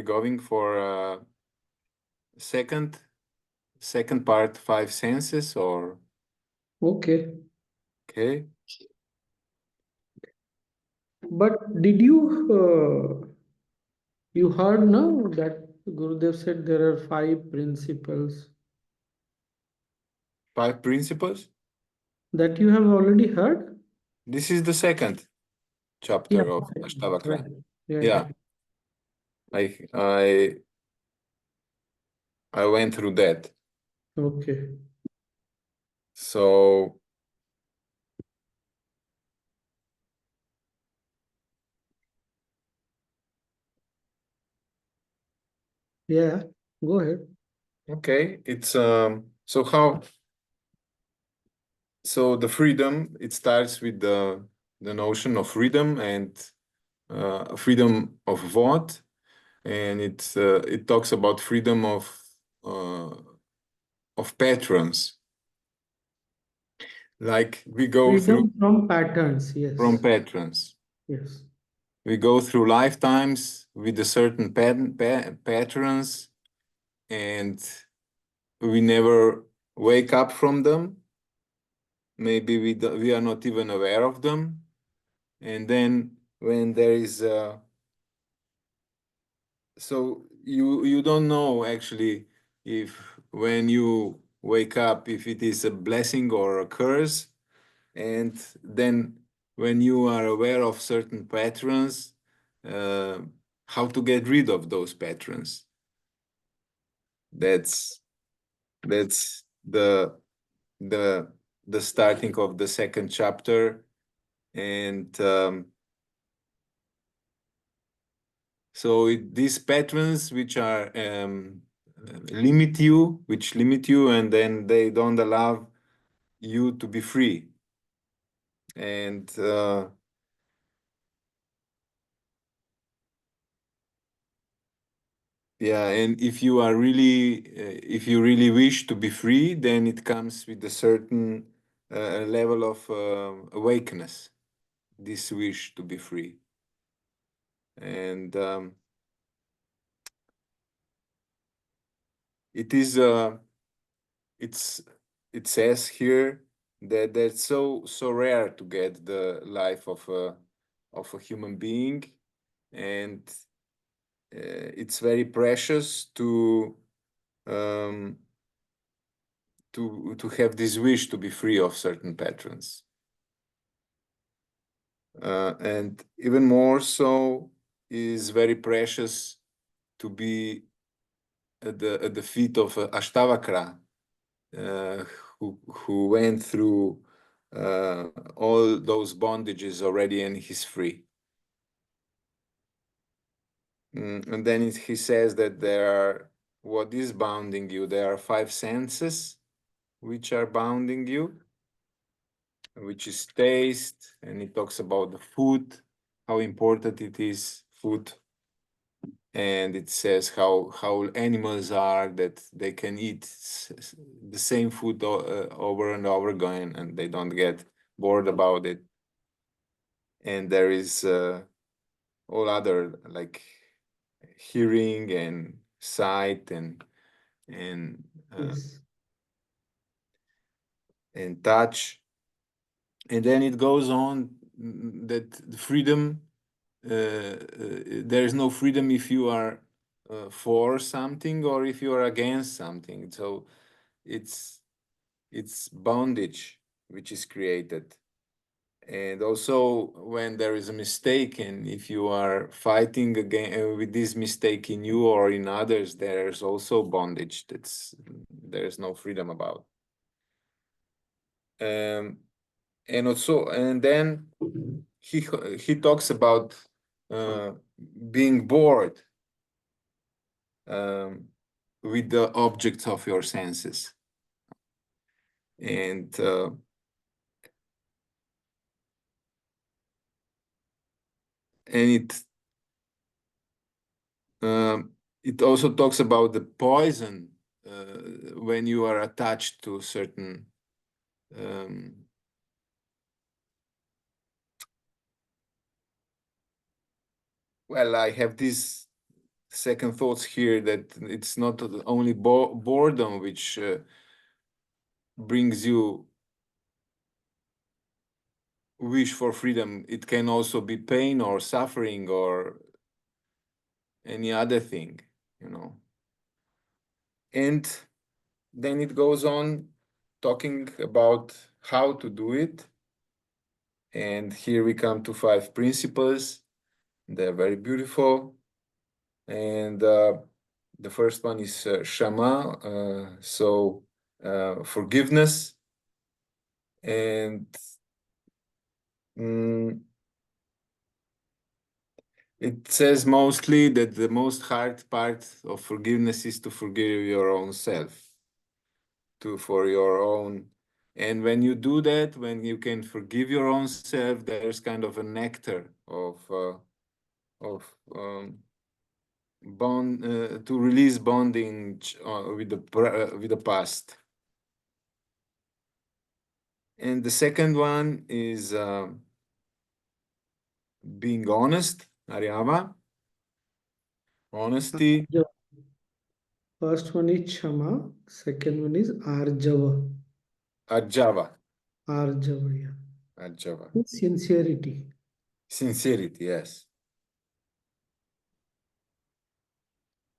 we going for second part, 5 senses, or? Okay. Okay. But did you heard now that Gurudev said there are 5 principles 5 principles? that you have already heard? This is the second Yeah, chapter of right. Ashtavakra. Yeah, Yeah, I I I went through that. okay. So Yeah, go ahead. okay, it's so the freedom, it starts with the notion of freedom and freedom of what, and it talks about freedom uh, of patrons. Like we go through Freedom from patterns. from Yes, patrons. yes, We go through lifetimes with a certain patterns, and we never wake up from them. Maybe we are not even aware of them. And then when there is so you don't know actually if when you wake up if it is a blessing or a curse. And then when you are aware of certain patterns, uh, how to get rid of those patterns. That's that's the the starting of the second chapter. And so these patterns which are which limit you, and then they don't allow you to be free. And yeah, and if you are really, if you really wish to be free, then it comes with a certain level of awakeness, this wish to be free. And it is, it's, it says here that that's so rare to get the life of a human being, and it's very precious um, to have this wish to be free of certain patterns. And even more so is very precious to be at the feet of Ashtavakra, uh, who went through all those bondages already, and he's free. And then he says that there are, what is bounding you? There are 5 senses which are bounding you, which is taste, and he talks about the food, how important it is, food. And it says how animals are, that they can eat the same food over and over again, and they don't get bored about it. And there is all other, like hearing and sight and yes, and touch. And then it goes on that the freedom, there is no freedom if you are for something or if you are against something. So it's bondage which is created. And also when there is a mistake, and if you are fighting again with this mistake in you or in others, there's also bondage. There's no freedom about. And also, and then he talks about uh, being bored um, with the objects of your senses. And it also talks about the poison when you are attached to certain um, well, I have this second thoughts here that it's not only boredom which brings you wish for freedom. It can also be pain or suffering or any other thing, you know. And then it goes on talking about how to do it. And here we come to 5 principles. They're very beautiful. And the first one is Shama, so forgiveness. And mm, it says mostly that the most hard part of forgiveness is to forgive your own self, for your own. And when you do that, when you can forgive your own self, there's kind of a nectar of bond to release bonding with the past. And the second one is being honest, Ariava, honesty, Arjava. First one is Shama, second one is Arjava. Ajava, Arjava, yeah. Ajava, Sincerity. sincerity, yes.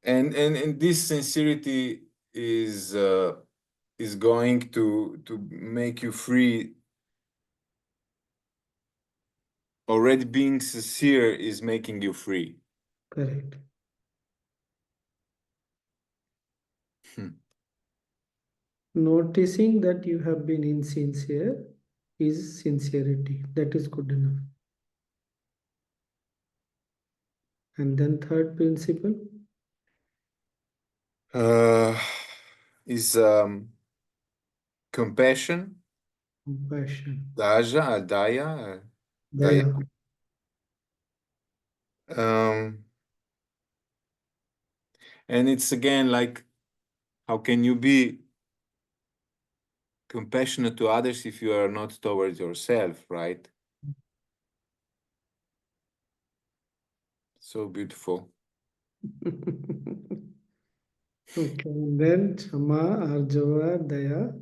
And this sincerity is going to make you free. Already being sincere is making you free. Correct. Hmm. Noticing that you have been insincere is sincerity. That is good enough. And then third principle, Uh, is compassion, compassion. daya. Daya. Um, and it's again like, how can you be compassionate to others if you are not towards yourself, right? So beautiful. Okay, and then Shama, Arjava, Daya,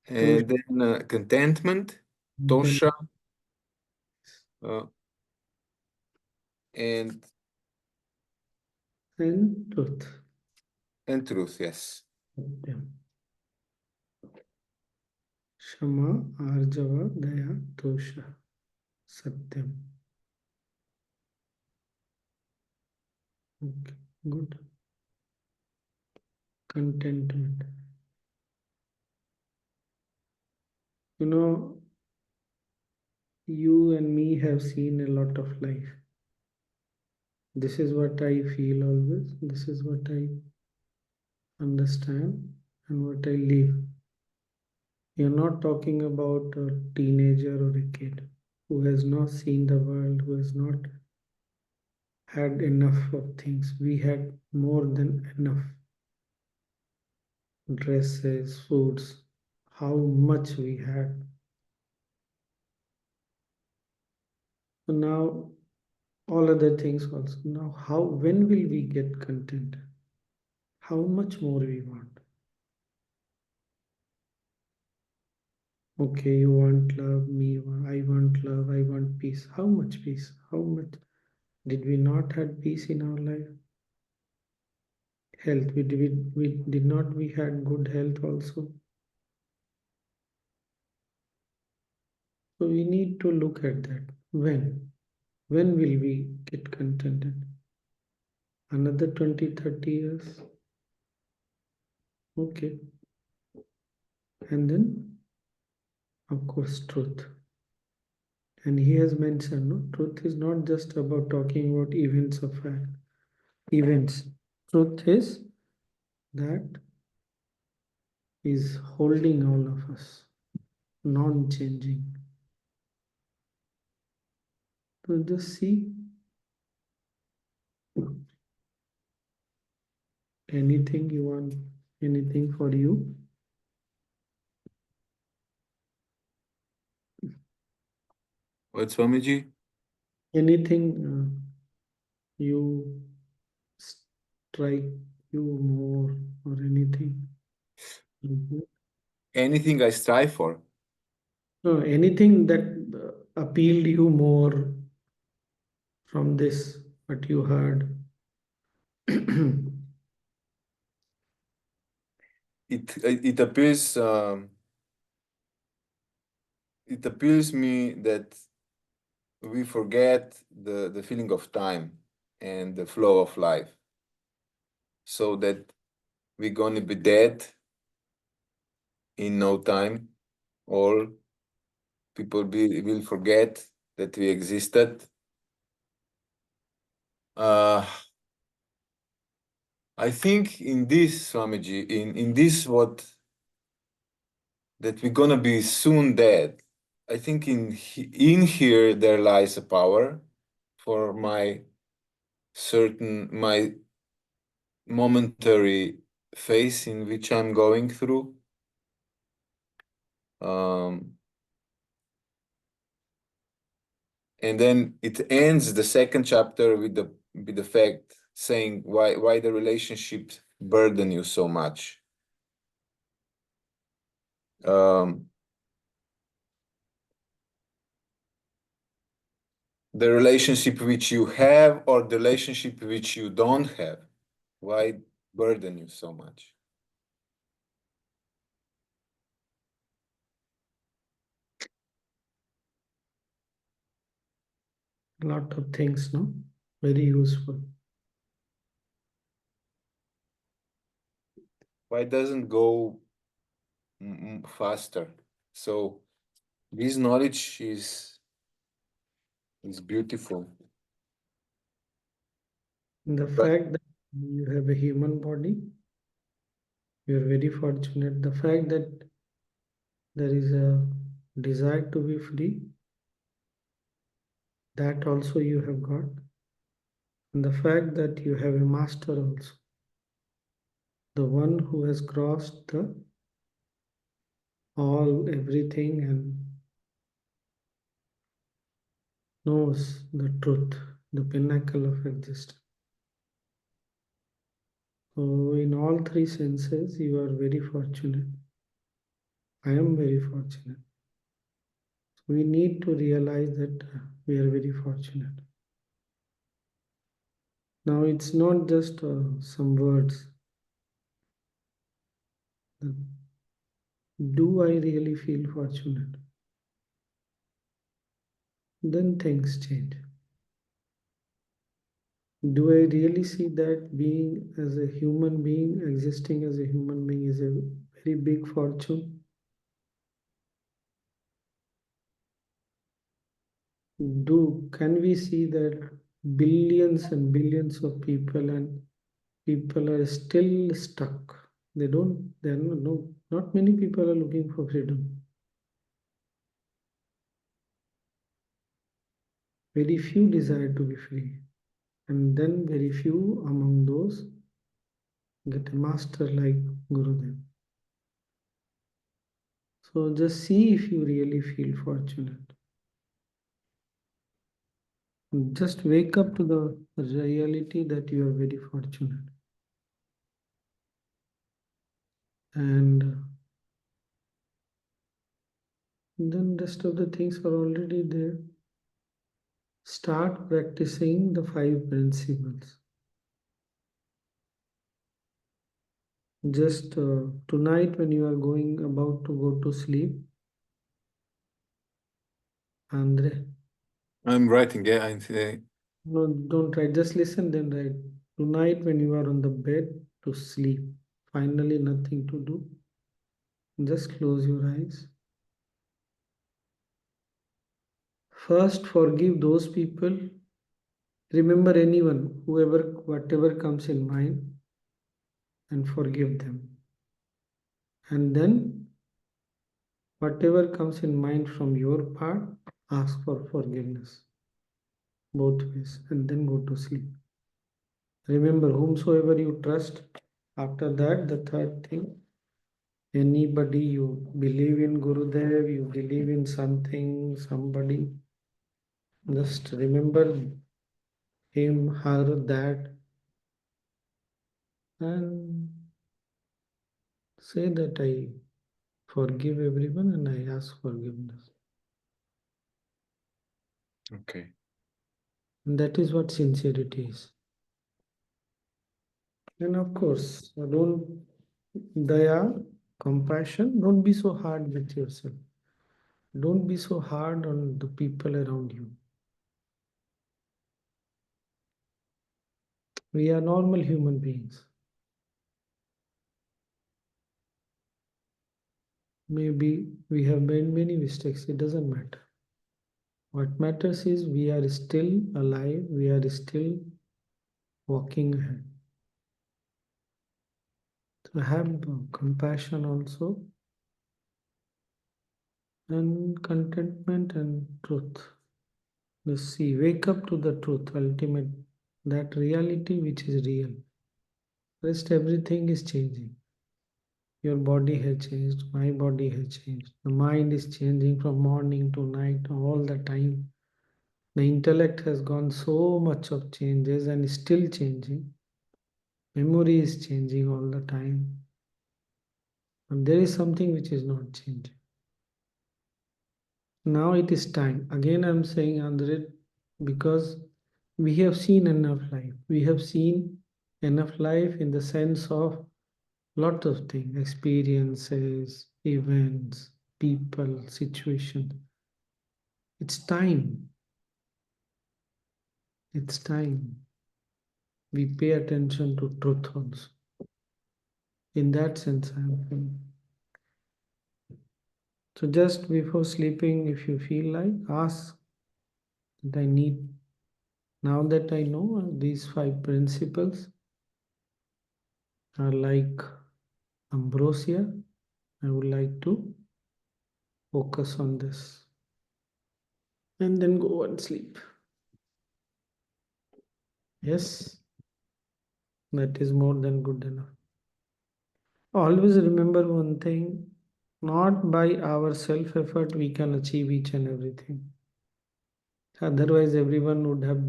Tosh, And then contentment, then tosha, uh, and and truth. truth, yes. Satyam. Shama, Arjava, Daya, Tosha, Satyam. Okay, good. Contentment. You know, you and me have seen a lot of life. This is what I feel always. This is what I understand and what I live. You're not talking about a teenager or a kid who has not seen the world, who has not had enough of things. We had more than enough dresses, foods, how much we had. So now, all other things also. Now, when will we get content? How much more we want? Okay, you want love, I want love, I want peace. How much peace? How much did we not had peace in our life? Health, we did not we had good health also. So we need to look at that. When will we get contented? Another 20, 30 years? Okay. And then, of course, truth. And he has mentioned, no, truth is not just about talking about events of fact. Events. Truth is that is holding all of us, non-changing. So just see anything you want, anything for you. What, Swamiji? Anything you strike you more or anything? Mhm. Anything I strive for. No, anything that appealed you more from this, what you heard? It appears it appears me that we forget the feeling of time and the flow of life, so that we're gonna be dead in no time. All will forget that we existed. Uh, I think in this, Swamiji, in this what that we're gonna be soon dead. I think in here there lies a power for my momentary phase in which I'm going through. Um, and then it ends the second chapter with the fact saying why the relationships burden you so much. Um, the relationship which you have or the relationship which you don't have, why burden you so much? A lot of things, no? Very useful. Why doesn't go faster? So this knowledge is beautiful. The But fact that you have a human body, you are very fortunate. The fact that there is a desire to be free, that also you have got. And the fact that you have a master also, the one who has crossed the all everything and knows the truth, the pinnacle of existence. So in all three senses, you are very fortunate. I am very fortunate. So we need to realize that we are very fortunate. Now it's not just some words. Do I really feel fortunate? Then things change. Do I really see that being as a human being, existing as a human being, is a very big fortune? Can we see that billions and billions of people are still stuck? There are not many people are looking for freedom. Very few desire to be free. And then very few among those get a master like Gurudev. So just see if you really feel fortunate. Just wake up to the reality that you are very fortunate. And then rest of the things are already there. Start practicing the five principles. Just tonight when you are going about to go to sleep, Andre, I'm writing, yeah, no, don't write, just listen, then write. Tonight when you are on the bed to sleep, finally nothing to do, just close your eyes. First, forgive those people. Remember anyone, whoever, whatever comes in mind, and forgive them. And then, whatever comes in mind from your part, ask for forgiveness. Both ways, and then go to sleep. Remember, whomsoever you trust. After that, the third thing, anybody you believe in Gurudev, you believe in something, somebody, just remember him, her, that, and say that I forgive everyone and I ask forgiveness. Okay. And that is what sincerity is. And of course, don't daya, compassion, don't be so hard with yourself. Don't be so hard on the people around you. We are normal human beings. Maybe we have made many mistakes, it doesn't matter. What matters is we are still alive, we are still walking ahead. So have compassion also, and contentment and truth. Let's see, wake up to the truth, ultimate, that reality which is real. Rest everything is changing. Your body has changed, my body has changed. The mind is changing from morning to night all the time. The intellect has gone so much of changes and is still changing. Memory is changing all the time. And there is something which is not changing. Now it is time. Again, I'm saying, Andre, because we have seen enough life. We have seen enough life in the sense of lot of things, experiences, events, people, situation. It's time. It's time. We pay attention to truth also. In that sense, I'm feeling. So just before sleeping, if you feel like, ask that I need. Now that I know these 5 principles are like ambrosia, I would like to focus on this and then go and sleep. Yes, that is more than good enough. Always remember one thing, not by our self effort we can achieve each and everything. Otherwise, everyone would have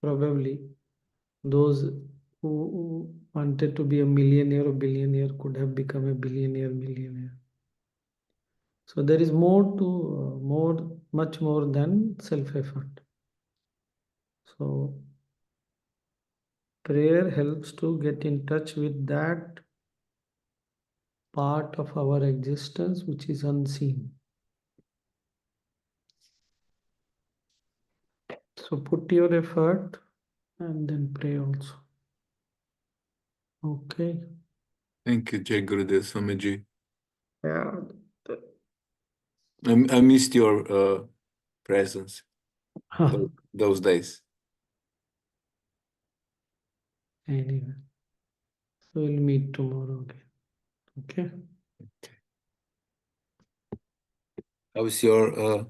probably those who wanted to be a millionaire or billionaire could have become a billionaire, millionaire. So there is more to much more than self effort. So prayer helps to get in touch with that part of our existence which is unseen. So put your effort and then pray also. Okay. Thank you, Jai Gurudev Swamiji. Yeah. I missed your presence Huh. those days. Anyway, so we'll meet tomorrow again. Okay. How is your